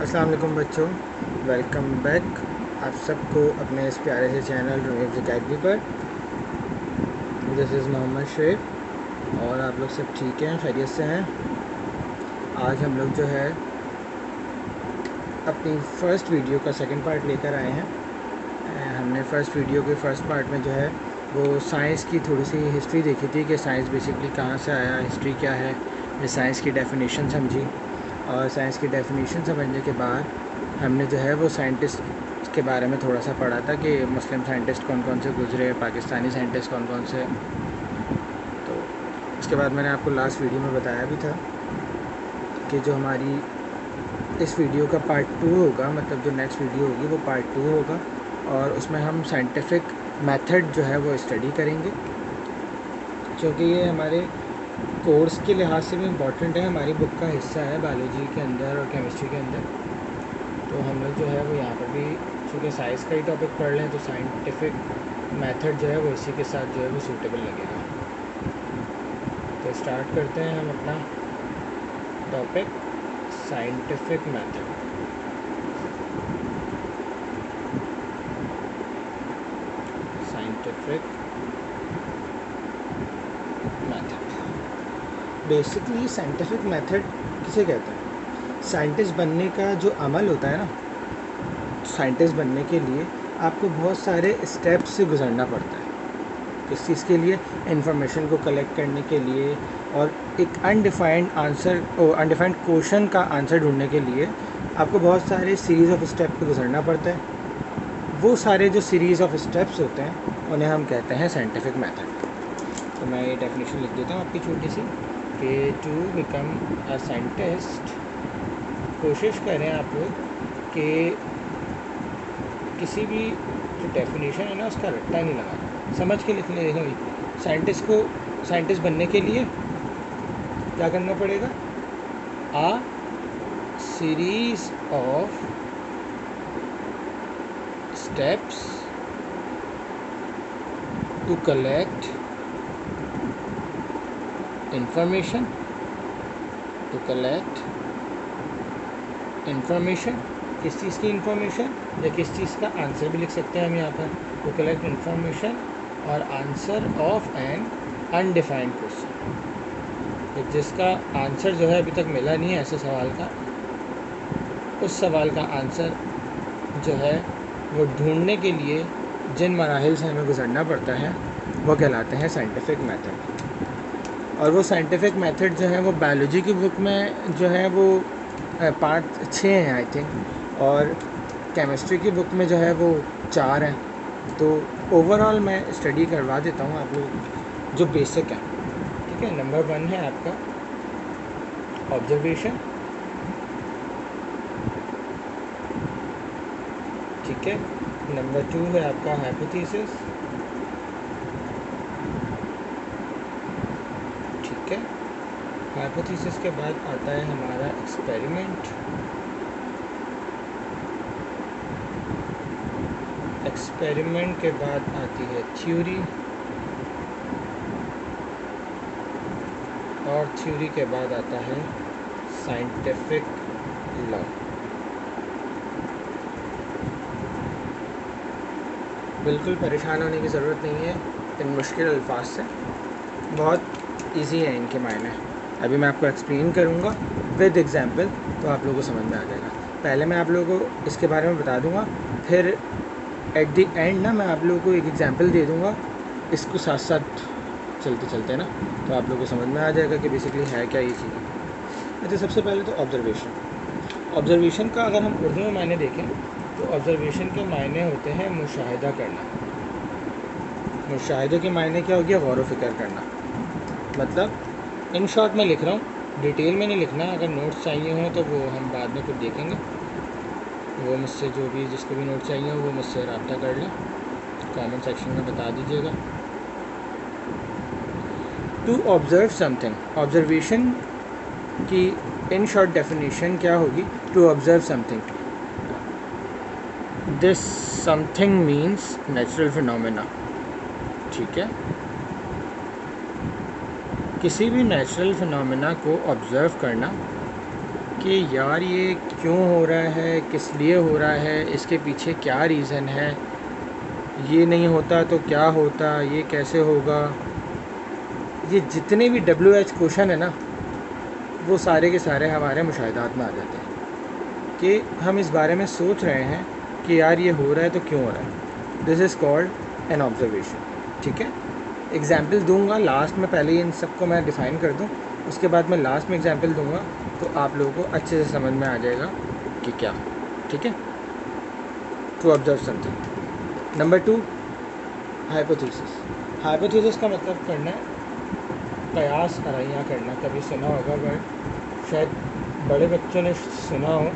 अस्सलाम वालेकुम बच्चों, वेलकम बैक आप सबको अपने इस प्यारे से चैनल रमीज़ अकेडमी पर। दिस इज़ मोहम्मद शेख और आप लोग सब ठीक हैं, खैरियत से हैं। आज हम लोग जो है अपनी फ़र्स्ट वीडियो का सेकंड पार्ट लेकर आए हैं। हमने फ़र्स्ट वीडियो के फ़र्स्ट पार्ट में जो है वो साइंस की थोड़ी सी हिस्ट्री देखी थी कि साइंस बेसिकली कहाँ से आया, हिस्ट्री क्या है, फिर साइंस की डेफिनेशन समझी और साइंस की डेफिनेशन समझने के बाद हमने जो है वो साइंटिस्ट के बारे में थोड़ा सा पढ़ा था कि मुस्लिम साइंटिस्ट कौन कौन से गुजरे, पाकिस्तानी साइंटिस्ट कौन कौन से। तो उसके बाद मैंने आपको लास्ट वीडियो में बताया भी था कि जो हमारी इस वीडियो का पार्ट 2 होगा, मतलब जो नेक्स्ट वीडियो होगी वो पार्ट 2 होगा और उसमें हम साइंटिफिक मेथड जो है वो स्टडी करेंगे, क्योंकि ये हमारे कोर्स के लिहाज से भी इम्पॉर्टेंट है, हमारी बुक का हिस्सा है बायोलॉजी के अंदर और केमिस्ट्री के अंदर। तो हम लोग जो है वो यहाँ पर भी चूँकि साइंस का ही टॉपिक पढ़ लें तो साइंटिफिक मेथड जो है वो इसी के साथ जो है वो सूटेबल लगेगा। तो स्टार्ट करते हैं हम अपना topic, scientific method. Scientific method basically scientific method किसे कहते हैं? साइंटिस्ट बनने का जो अमल होता है ना, साइंटिस्ट बनने के लिए आपको बहुत सारे स्टेप्स से गुजरना पड़ता है। किस चीज़ के लिए? इंफॉर्मेशन को कलेक्ट करने के लिए और एक अनडिफाइंड आंसर और अनडिफाइंड क्वेश्चन का आंसर ढूंढने के लिए आपको बहुत सारे सीरीज़ ऑफ स्टेप पे गुजरना पड़ता है। वो सारे जो सीरीज़ ऑफ स्टेप्स होते हैं उन्हें हम कहते हैं साइंटिफिक मेथड। तो मैं ये डेफिनेशन लिख देता हूँ आपकी छोटी सी कि टू बिकम अ साइंटिस्ट, कोशिश करें आप लोग कि किसी भी जो डेफिनेशन है ना उसका रट्टा नहीं लगाना, समझ के लिखने। देखो साइंटिस्ट को साइंटिस्ट बनने के लिए क्या करना पड़ेगा? A series of steps to collect information, to collect information. किस चीज़ की इंफॉर्मेशन या किस चीज़ का आंसर भी लिख सकते हैं हम यहाँ पर। टू कलेक्ट इंफॉर्मेशन और answer of an undefined question, तो जिसका आंसर जो है अभी तक मिला नहीं है ऐसे सवाल का, उस सवाल का आंसर जो है वो ढूंढने के लिए जिन मराहिल से हमें गुजरना पड़ता है वो कहलाते हैं साइंटिफिक मेथड। और वो साइंटिफिक मेथड जो है वो बायोलॉजी की बुक में जो है वो पार्ट 6 हैं आई थिंक, और केमिस्ट्री की बुक में जो है वो 4 हैं। तो ओवरऑल मैं स्टडी करवा देता हूँ आप लोग जो बेसिक है, ठीक है। नंबर 1 है आपका ऑब्जर्वेशन, ठीक है। नंबर 2 है आपका हाइपोथेसिस, ठीक है। हाइपोथेसिस के बाद आता है हमारा एक्सपेरिमेंट, एक्सपेरिमेंट के बाद आती है थ्योरी, और थ्योरी के बाद आता है साइंटिफिक लॉ। बिल्कुल परेशान होने की ज़रूरत नहीं है इन मुश्किल अल्फाज से, बहुत इजी है इनके मायने। अभी मैं आपको एक्सप्लेन करूँगा विद एग्जांपल, तो आप लोगों को समझ में आ जाएगा। पहले मैं आप लोगों को इसके बारे में बता दूँगा, फिर एट द एंड ना मैं आप लोगों को एक एग्जांपल दे दूँगा, इसको साथ साथ चलते चलते ना, तो आप लोगों को समझ में आ जाएगा कि बेसिकली है क्या ये चीज़। अच्छा, सबसे पहले तो ऑब्जर्वेशन। ऑब्जर्वेशन का अगर हम उर्दू में मायने देखें तो ऑब्जर्वेशन के मायने होते हैं मुशाहिदा करना। मुशाहिदे के मायने क्या हो गया? गौर व फिक्र करना। मतलब इन शॉर्ट में लिख रहा हूँ, डिटेल में नहीं लिखना। अगर नोट्स चाहिए हों तो वो हम बाद में कुछ देखेंगे, वो मुझसे जो भी जिसको भी नोट चाहिए हो वो मुझसे रब्ता कर लें, कमेंट सेक्शन में बता दीजिएगा। टू ऑब्ज़र्व समथिंग, ऑब्जर्वेशन की इन शॉर्ट डेफिनेशन क्या होगी? To observe something, this something means natural phenomena, ठीक है। किसी भी नेचुरल फिनोमेना को ऑब्ज़र्व करना कि यार ये क्यों हो रहा है, किस लिए हो रहा है, इसके पीछे क्या रीज़न है, ये नहीं होता तो क्या होता, ये कैसे होगा। ये जितने भी WH क्वेश्चन है ना, वो सारे के सारे हमारे मुशाहिदात में आ जाते हैं कि हम इस बारे में सोच रहे हैं कि यार ये हो रहा है तो क्यों हो रहा है। This is called N observation. ठीक है, एग्जाम्पल दूंगा लास्ट में, पहले इन सबको मैं डिफ़ाइन कर दूं, उसके बाद मैं लास्ट में एग्जाम्पल दूंगा तो आप लोगों को अच्छे से समझ में आ जाएगा कि क्या। ठीक है, to observe something. Number 2, hypothesis. Hypothesis का मतलब करना है कयास आराइयाँ करना। कभी सुना होगा वर्ड, शायद बड़े बच्चों ने सुना हो,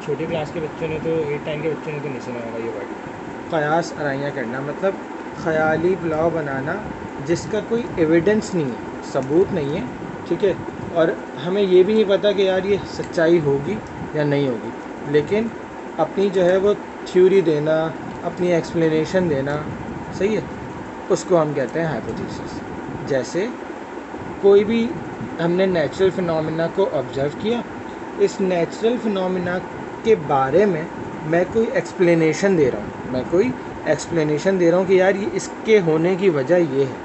छोटी क्लास के बच्चों ने तो 8-9 के बच्चों ने तो नहीं सुना होगा ये वर्ड। कयास आराइयाँ करना मतलब ख़याली पुलाव बनाना जिसका कोई एविडेंस नहीं है, सबूत नहीं है। ठीक है, और हमें ये भी नहीं पता कि यार ये सच्चाई होगी या नहीं होगी, लेकिन अपनी जो है वो थ्योरी देना, अपनी एक्सप्लेनेशन देना, सही है, उसको हम कहते हैं हाइपोथेसिस। जैसे कोई भी हमने नेचुरल फिनोमिना को ऑब्ज़र्व किया, इस नेचुरल फिनोमिना के बारे में मैं कोई एक्सप्लेनेशन दे रहा हूँ, मैं कोई एक्सप्लेनेशन दे रहा हूँ कि यार ये इसके होने की वजह ये है,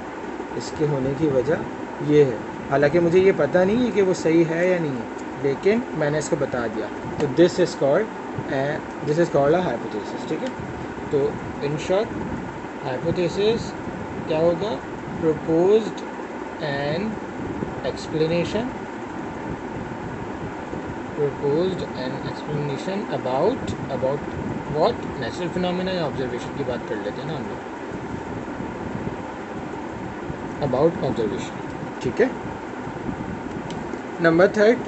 इसके होने की वजह ये है। हालांकि मुझे ये पता नहीं है कि वो सही है या नहीं है, लेकिन मैंने इसको बता दिया, तो this is called a hypothesis. ठीक है, तो इन शॉर्ट हाइपोथेसिस क्या होगा, proposed an explanation about what natural phenomena या ऑब्जर्वेशन की बात कर लेते हैं ना हम लोग, अबाउट ऑब्जर्वेशन। ठीक है, नंबर 3,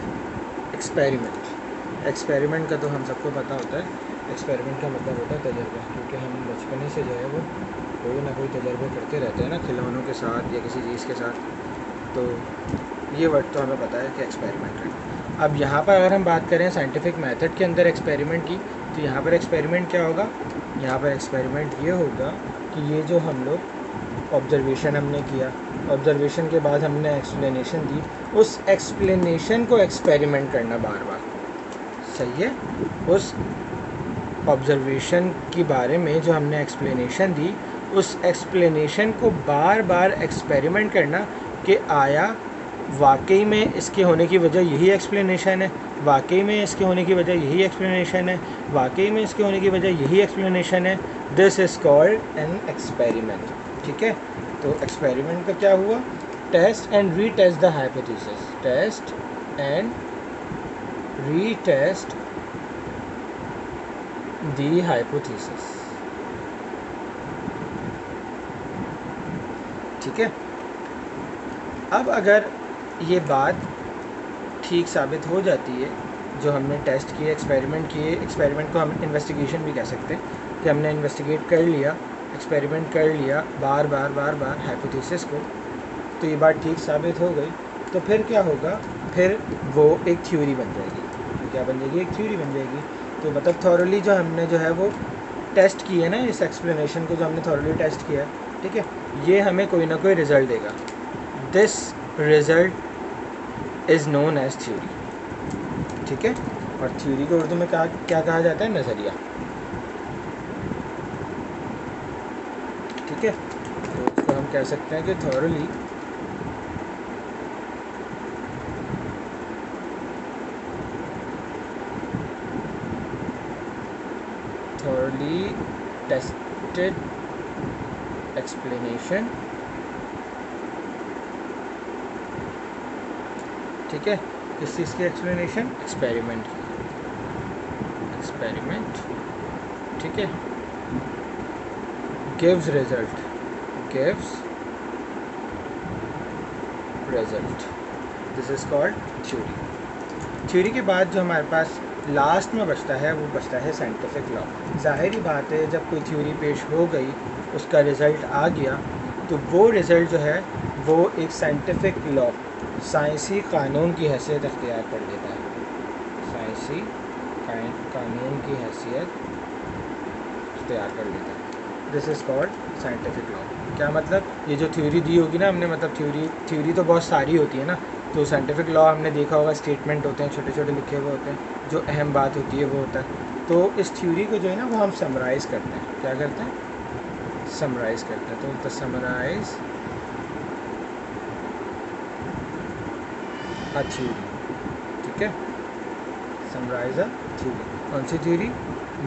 एक्सपेरिमेंट। एक्सपेरिमेंट का तो हम सबको पता होता है, एक्सपेरिमेंट का मतलब होता है तजर्बा, क्योंकि हम बचपन से जो है वो कोई ना कोई तजर्बा करते रहते हैं ना, खिलौनों के साथ या किसी चीज़ के साथ, तो ये वर्ड तो हमें पता है कि एक्सपेरिमेंट करना। अब यहाँ पर अगर हम बात करें साइंटिफिक मेथड के अंदर एक्सपेरिमेंट की, तो यहाँ पर एक्सपेरिमेंट क्या होगा, यहाँ पर एक्सपेरिमेंट ये होगा कि ये जो हम लोग ऑब्जर्वेशन हमने किया, ऑब्जर्वेशन के बाद हमने एक्सप्लेनेशन दी, उस एक्सप्लेनेशन को एक्सपेरिमेंट करना बार बार, सही है। उस ऑब्जर्वेशन के बारे में जो हमने एक्सप्लेनेशन दी, उस एक्सप्लेनेशन को बार बार एक्सपेरिमेंट करना कि आया वाकई में इसके होने की वजह यही एक्सप्लेनेशन है, वाकई में इसके होने की वजह यही एक्सप्लेनेशन है, वाकई में इसके होने की वजह यही एक्सप्लेनेशन है। This is called an experiment. ठीक है, तो एक्सपेरिमेंट का क्या हुआ, test and retest the hypothesis, test and retest the hypothesis. ठीक है, अब अगर ये बात ठीक साबित हो जाती है, जो हमने टेस्ट किए, एक्सपेरिमेंट किए, एक्सपेरिमेंट को हम इन्वेस्टिगेशन भी कह सकते हैं कि हमने इन्वेस्टिगेट कर लिया, एक्सपेरिमेंट कर लिया बार बार हाइपोथेसिस को, तो ये बात ठीक साबित हो गई, तो फिर क्या होगा, फिर वो एक थ्योरी बन जाएगी। तो क्या बन जाएगी, एक थ्योरी बन जाएगी। तो मतलब थॉरली जो हमने जो है वो टेस्ट की है ना, इस एक्सप्लेनेशन को जो हमने थॉरली टेस्ट किया है, ठीक है, ये हमें कोई ना कोई रिज़ल्ट देगा। This result is known as theory. ठीक है, और थ्योरी को उर्दू में क्या कहा जाता है, नज़रिया। ठीक है, तो उसको हम कह सकते हैं कि थॉरली टेस्टेड एक्सप्लेनेशन। ठीक है, किस चीज़ की एक्सप्लेनेशन, एक्सपेरिमेंट की, एक्सपेरिमेंट। ठीक है, gives result, gives result, this is called theory. Theory के बाद जो हमारे पास लास्ट में बचता है वो बचता है साइंटिफिक लॉ। ज़ाहिरी बात है, जब कोई थ्योरी पेश हो गई, उसका रिज़ल्ट आ गया, तो वो रिज़ल्ट जो है वो एक साइंटिफिक लॉ, साइंसी कानून की हैसियत अख्तियार कर लेता है, साइंसी कानून की हैसियत अख्तियार कर लेता है। This is called scientific law. क्या मतलब, ये जो थ्योरी दी होगी ना हमने, मतलब थ्योरी तो बहुत सारी होती है ना, तो साइंटिफिक लॉ हमने देखा होगा, स्टेटमेंट होते हैं छोटे छोटे लिखे हुए होते हैं, जो अहम बात होती है वो होता है। तो इस थ्योरी को जो है ना वो हम समराइज़ करते हैं। क्या करते हैं? समराइज़ करते हैं। तो द समराइज़ अ थ्योरी, ठीक है, समराइज़ अ थ्योरी। कौन सी थ्योरी?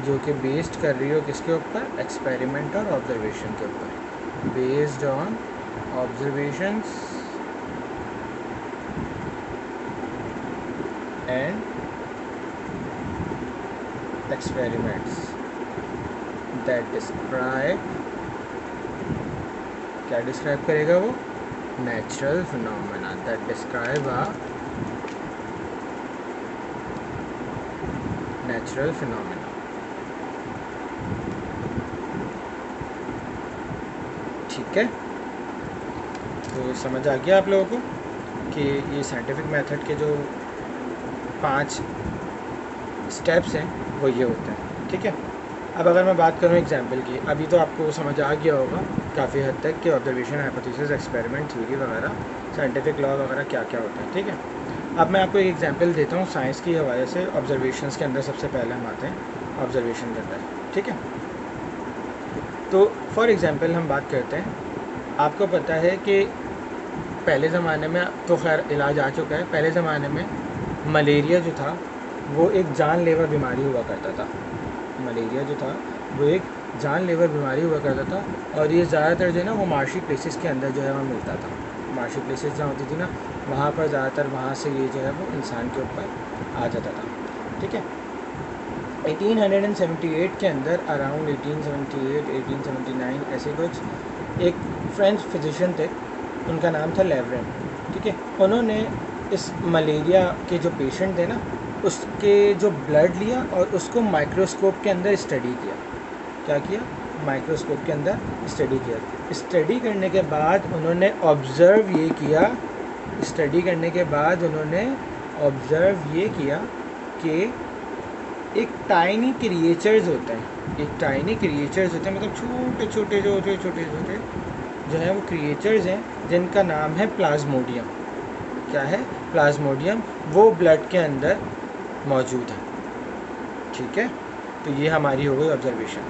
जो कि बेस्ड कर रही हो किसके ऊपर? एक्सपेरिमेंट और ऑब्जर्वेशन के ऊपर। Based on observations and experiments that describe, क्या डिस्क्राइब करेगा वो? Natural phenomena that describe a natural phenomena। ठीक है, तो समझ आ गया आप लोगों को कि ये साइंटिफिक मेथड के जो 5 स्टेप्स हैं वो ये होते हैं। ठीक है, अब अगर मैं बात करूँ एग्जाम्पल की, अभी तो आपको समझ आ गया होगा काफ़ी हद तक कि ऑब्जर्वेशन, हाइपोथेसिस, एक्सपेरिमेंट, थ्योरी वगैरह, साइंटिफिक लॉ वगैरह क्या क्या होता है। ठीक है, अब मैं आपको एक एग्जांपल देता हूँ साइंस की हवाले से। ऑब्जर्वेशंस के अंदर सबसे पहले हम आते हैं ऑब्जर्वेशन के अंदर। ठीक है, तो फॉर एग्ज़ाम्पल हम बात करते हैं, आपको पता है कि पहले ज़माने में, तो खैर इलाज आ चुका है, पहले ज़माने में मलेरिया जो था वो एक जानलेवा बीमारी हुआ करता था। मलेरिया जो था वो एक जानलेवा बीमारी हुआ करता था, और ये ज़्यादातर जो है ना वो मार्शी प्लेसेस के अंदर जो है वहाँ मिलता था। मार्शी प्लेसेस जहाँ होती थी ना, वहाँ पर ज़्यादातर, वहाँ से ये जो है वो इंसान के ऊपर आ जाता था। ठीक है, 1878 के अंदर, अराउंड 1878 1879 ऐसे कुछ, एक फ्रेंच फिजिशियन थे, उनका नाम था लेवरेन। ठीक है, उन्होंने इस मलेरिया के जो पेशेंट थे ना, उसके जो ब्लड लिया और उसको माइक्रोस्कोप के अंदर स्टडी किया। क्या किया? माइक्रोस्कोप के अंदर स्टडी किया। स्टडी करने के बाद उन्होंने ऑब्ज़र्व ये किया, स्टडी करने के बाद उन्होंने ऑब्ज़र्व ये किया कि एक टाइनी क्रिएचर्स होते हैं, एक टाइनी क्रिएचर्स होते हैं, मतलब छोटे छोटे जो है वो क्रिएचर्स हैं, जिनका नाम है प्लाज्मोडियम। क्या है? प्लाज्मोडियम। वो ब्लड के अंदर मौजूद है। ठीक है, तो ये हमारी हो गई ऑब्जर्वेशन।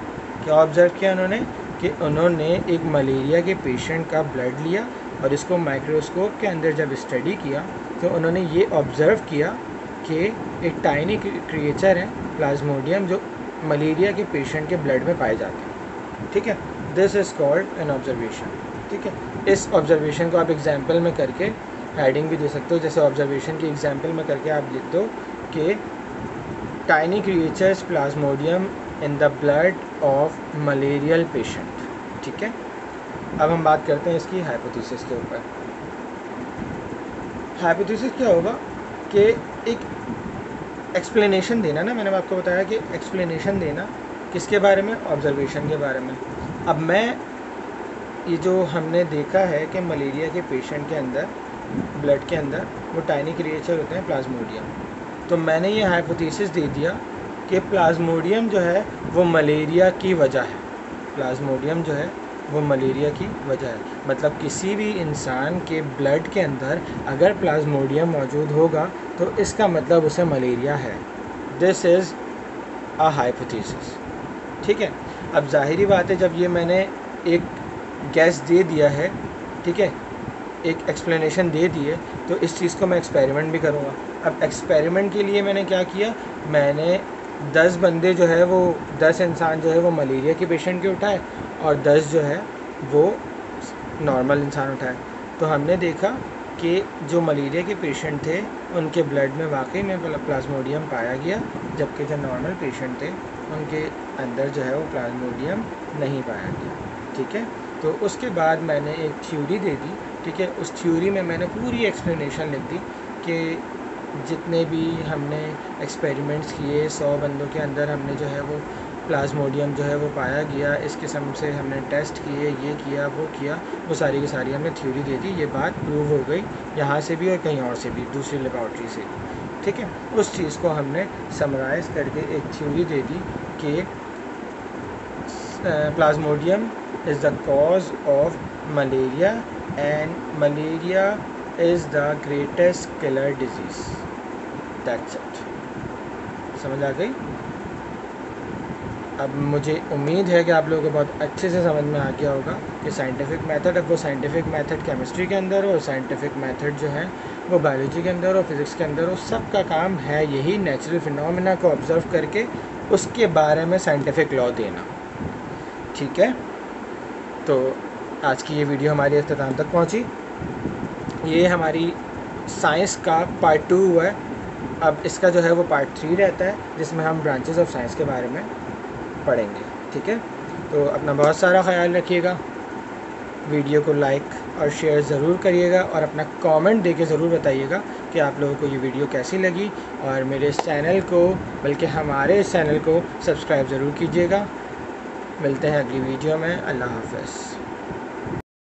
क्या ऑब्ज़र्व किया उन्होंने? कि उन्होंने एक मलेरिया के पेशेंट का ब्लड लिया और इसको माइक्रोस्कोप के अंदर जब स्टडी किया तो उन्होंने ये ऑब्ज़र्व किया कि एक टाइनी क्रिएचर है प्लाज्मोडियम, जो मलेरिया के पेशेंट के ब्लड में पाए जाते हैं। ठीक है, this is called N observation. ठीक है, इस ऑब्जर्वेशन को आप एग्जाम्पल में करके हेडिंग भी दे सकते हो, जैसे ऑब्जर्वेशन की एग्जाम्पल में करके आप लिख दो कि tiny creatures Plasmodium in the blood of malarial patient. ठीक है, अब हम बात करते हैं इसकी हाइपोथेसिस के ऊपर। हाइपोथेसिस क्या होगा कि एक एक्सप्लेनेशन देना ना, मैंने आपको बताया कि एक्सप्लेनेशन देना किसके बारे में? ऑब्जर्वेशन के बारे में। अब मैं ये जो हमने देखा है कि मलेरिया के पेशेंट के अंदर, ब्लड के अंदर वो टाइनी क्रिएचर होते हैं प्लाज्मोडियम, तो मैंने ये हाइपोथेसिस दे दिया कि प्लाज्मोडियम जो है वो मलेरिया की वजह है। प्लाज्मोडियम जो है वो मलेरिया की वजह है, मतलब किसी भी इंसान के ब्लड के अंदर अगर प्लाज्मोडियम मौजूद होगा तो इसका मतलब उसे मलेरिया है। This is a hypothesis. ठीक है, अब ज़ाहिरी बात है, जब ये मैंने एक गैस दे दिया है, ठीक है, एक एक्सप्लेनेशन दे दी है, तो इस चीज़ को मैं एक्सपेरिमेंट भी करूँगा। अब एक्सपेरिमेंट के लिए मैंने क्या किया? मैंने 10 बंदे जो है वो 10 इंसान जो है वो मलेरिया के पेशेंट के उठाए और 10 जो है वो नॉर्मल इंसान उठाए। तो हमने देखा कि जो मलेरिया के पेशेंट थे उनके ब्लड में वाकई में प्लाज्मोडियम पाया गया, जबकि जो नॉर्मल पेशेंट थे उनके अंदर जो है वो प्लाज्मोडियम नहीं पाया गया। ठीक है, तो उसके बाद मैंने एक थ्योरी दे दी। ठीक है, उस थ्योरी में मैंने पूरी एक्सप्लेनेशन लिख दी कि जितने भी हमने एक्सपेरिमेंट्स किए, 100 बंदों के अंदर हमने जो है वो प्लाज्मोडियम जो है वो पाया गया, इस किस्म से हमने टेस्ट किए, ये किया वो किया, वो सारी की सारी हमने थ्योरी दे दी। ये बात प्रूव हो गई यहाँ से भी और कहीं और से भी, दूसरी लेबॉर्ट्री से भी। ठीक है, उस चीज़ को हमने समराइज़ करके एक थ्योरी दे दी कि Plasmodium is the cause of malaria and malaria is the greatest killer disease. That's it. समझ आ गई? अब मुझे उम्मीद है कि आप लोगों को बहुत अच्छे से समझ में आ गया होगा कि साइंटिफिक मेथड, अब वो साइंटिफिक मेथड केमिस्ट्री के अंदर हो, साइंटिफिक मेथड जो है वो बायोलॉजी के अंदर हो, फिज़िक्स के अंदर हो, सब का काम है यही नेचुरल फिनोमेना को ऑब्ज़र्व करके उसके बारे में साइंटिफिक लॉ देना। ठीक है, तो आज की ये वीडियो हमारी अख्ताम तक पहुँची। ये हमारी साइंस का पार्ट 2 हुआ है। अब इसका जो है वो पार्ट 3 रहता है, जिसमें हम ब्रांचेस ऑफ साइंस के बारे में पढ़ेंगे। ठीक है, तो अपना बहुत सारा ख्याल रखिएगा, वीडियो को लाइक और शेयर ज़रूर करिएगा और अपना कमेंट देके ज़रूर बताइएगा कि आप लोगों को ये वीडियो कैसी लगी, और मेरे इस चैनल को, बल्कि हमारे इस चैनल को सब्सक्राइब ज़रूर कीजिएगा। मिलते हैं अगली वीडियो में। अल्लाह हाफ़िज़।